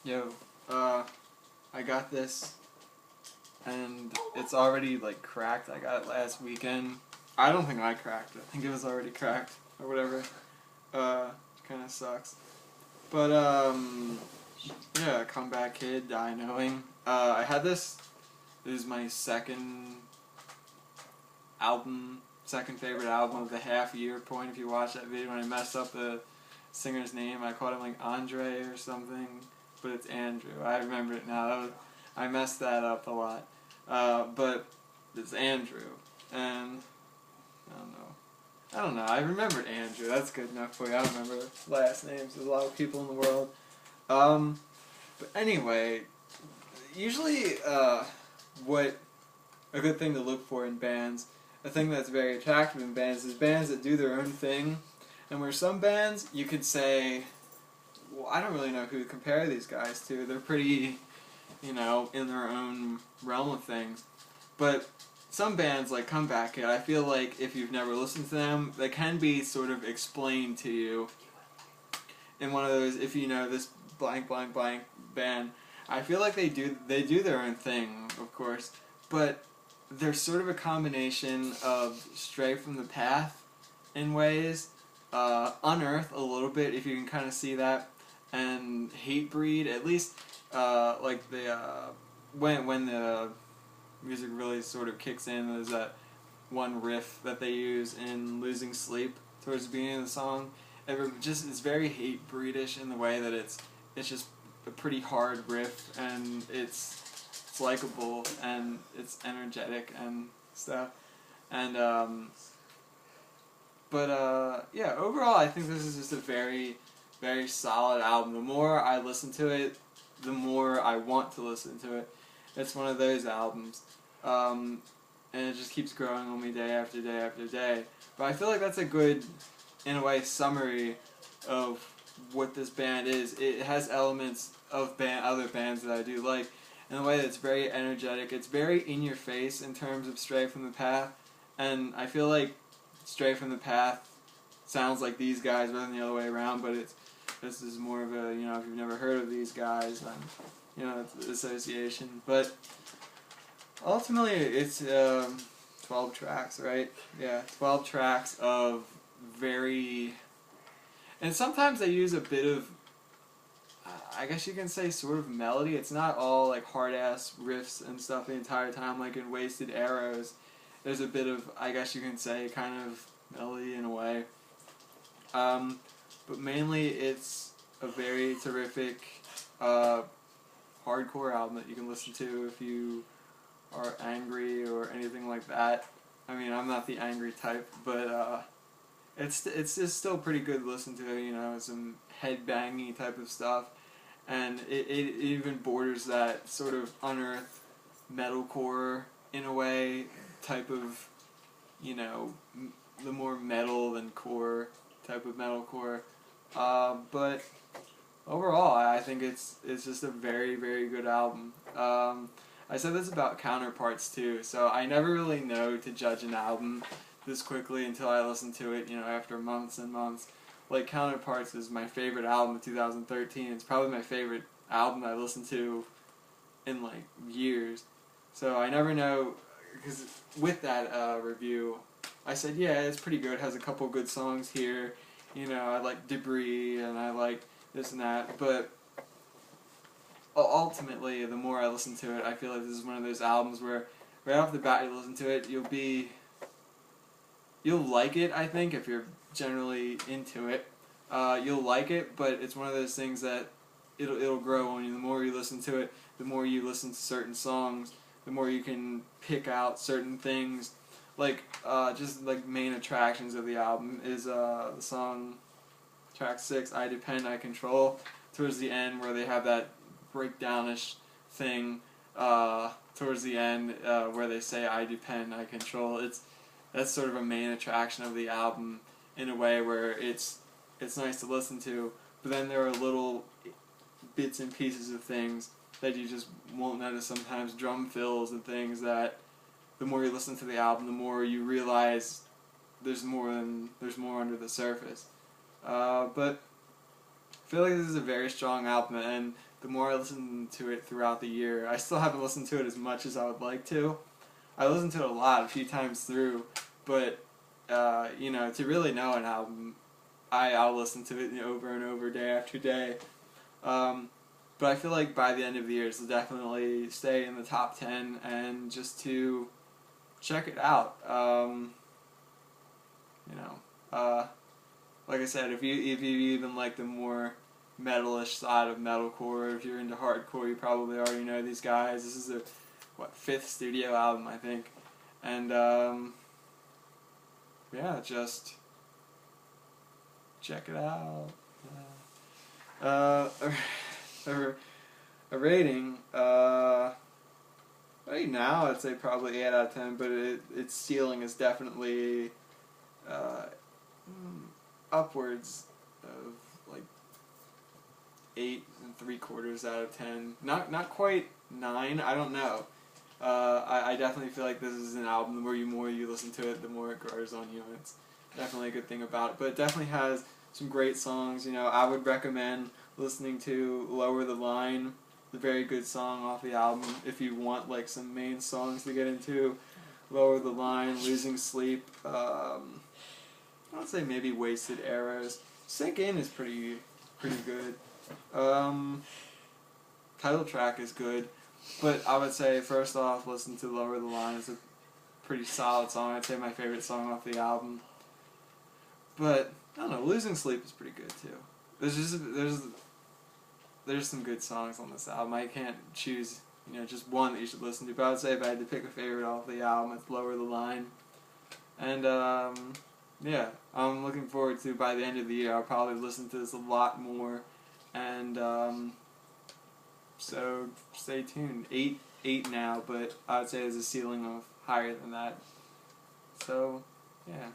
Yo, I got this, and it's already like cracked. I got it last weekend. I don't think I cracked it. I think it was already cracked or whatever. Kind of sucks. But yeah, Comeback Kid, Die Knowing. I had this. This is my second favorite album of the half year point. If you watch that video, when I messed up the singer's name, I called him like Andre or something, but it's Andrew. I remember it now. I messed that up a lot. But it's Andrew, and I don't know. I remembered Andrew. That's good enough for you. I don't remember last names. There's a lot of people in the world. But anyway, usually, what a good thing to look for in bands, a thing that's very attractive in bands, is bands that do their own thing. And where some bands, you could say, well, I don't really know who to compare these guys to. They're pretty, in their own realm of things. But some bands, like Comeback Kid, I feel like if you've never listened to them, they can be sort of explained to you in one of those, if you know this blank blank blank band. I feel like they do their own thing, of course, but they're sort of a combination of Stray from the Path in ways, Unearth a little bit, if you can kind of see that, and Hatebreed, at least, like when the music really sort of kicks in, there's that one riff that they use in Losing Sleep towards the beginning of the song. It's very Hatebreedish in the way that it's just a pretty hard riff, and it's likable, and it's energetic and stuff. And yeah, overall I think this is just a very, very solid album. The more I listen to it, the more I want to listen to it. It's one of those albums, and it just keeps growing on me day after day after day. But I feel like that's a good, in a way, summary of what this band is. It has elements of other bands that I do like, in a way that's very energetic. It's very in your face in terms of Stray from the Path, and I feel like Stray from the Path sounds like these guys rather than the other way around, but this is more of a, if you've never heard of these guys, then, it's association. But ultimately, it's 12 tracks, right? Yeah, 12 tracks of very... And sometimes they use a bit of, I guess you can say, sort of melody. It's not all like hard-ass riffs and stuff the entire time, like in Wasted Arrows. There's a bit of, I guess you can say, kind of melody in a way. But mainly it's a very terrific hardcore album that you can listen to if you are angry or anything like that. I mean, I'm not the angry type, but it's just still pretty good to listen to, some headbangy type of stuff. And it even borders that sort of Unearth metalcore, in a way, type of, the more metal than core type of metalcore. But overall, I think it's just a very, very good album. I said this about Counterparts too, so I never really know to judge an album this quickly until I listen to it, after months and months. Like, Counterparts is my favorite album of 2013. It's probably my favorite album I listened to in, like, years. So I never know, because with that review, I said, yeah, it's pretty good. It has a couple good songs here. I like Debris, and I like this and that. But ultimately, the more I listen to it, I feel like this is one of those albums where, right off the bat, you listen to it, you'll like it, I think, if you're generally into it. You'll like it, but it's one of those things that it'll grow on you. The more you listen to it, the more you listen to certain songs, the more you can pick out certain things. Like, just like main attractions of the album is the song, track 6, I Depend, I Control, towards the end, where they have that breakdownish thing towards the end where they say I depend, I control. That's sort of a main attraction of the album, in a way where it's nice to listen to, but then there are little bits and pieces of things that you just won't notice sometimes, drum fills and things that the more you listen to the album, the more you realize there's more under the surface. But feel like this is a very strong album, and the more I listen to it throughout the year, I still haven't listened to it as much as I would like to. I listened to it a lot, a few times through, but you know, to really know an album, I'll listen to it over and over, day after day. But I feel like by the end of the year, it'll definitely stay in the top 10, and just to check it out. You know, like I said, if you even like the more metalish side of metalcore, if you're into hardcore, you probably already know these guys. This is their fifth studio album, I think, and yeah, just check it out. A rating. Right now, I'd say probably 8 out of 10, but its ceiling is definitely upwards of like 8 3/4 out of 10. Not quite 9. I don't know. I definitely feel like this is an album. The more you listen to it, the more it grows on you. And it's definitely a good thing about it. But it definitely has some great songs. You know, I would recommend listening to Lower the Line, the very good song off the album. If you want like some main songs to get into, Lower the Line, Losing Sleep. I would say maybe Wasted Arrows. Sink In is pretty good. Title track is good, but I would say first off, listen to Lower the Line. It's a pretty solid song. I'd say my favorite song off the album. But I don't know, Losing Sleep is pretty good too. There's some good songs on this album. I can't choose, you know, just one that you should listen to. But I would say if I had to pick a favorite off the album, it's Lower the Line. And yeah, I'm looking forward to, by the end of the year, I'll probably listen to this a lot more. And so stay tuned. 8 now, but I would say there's a ceiling of higher than that. So yeah.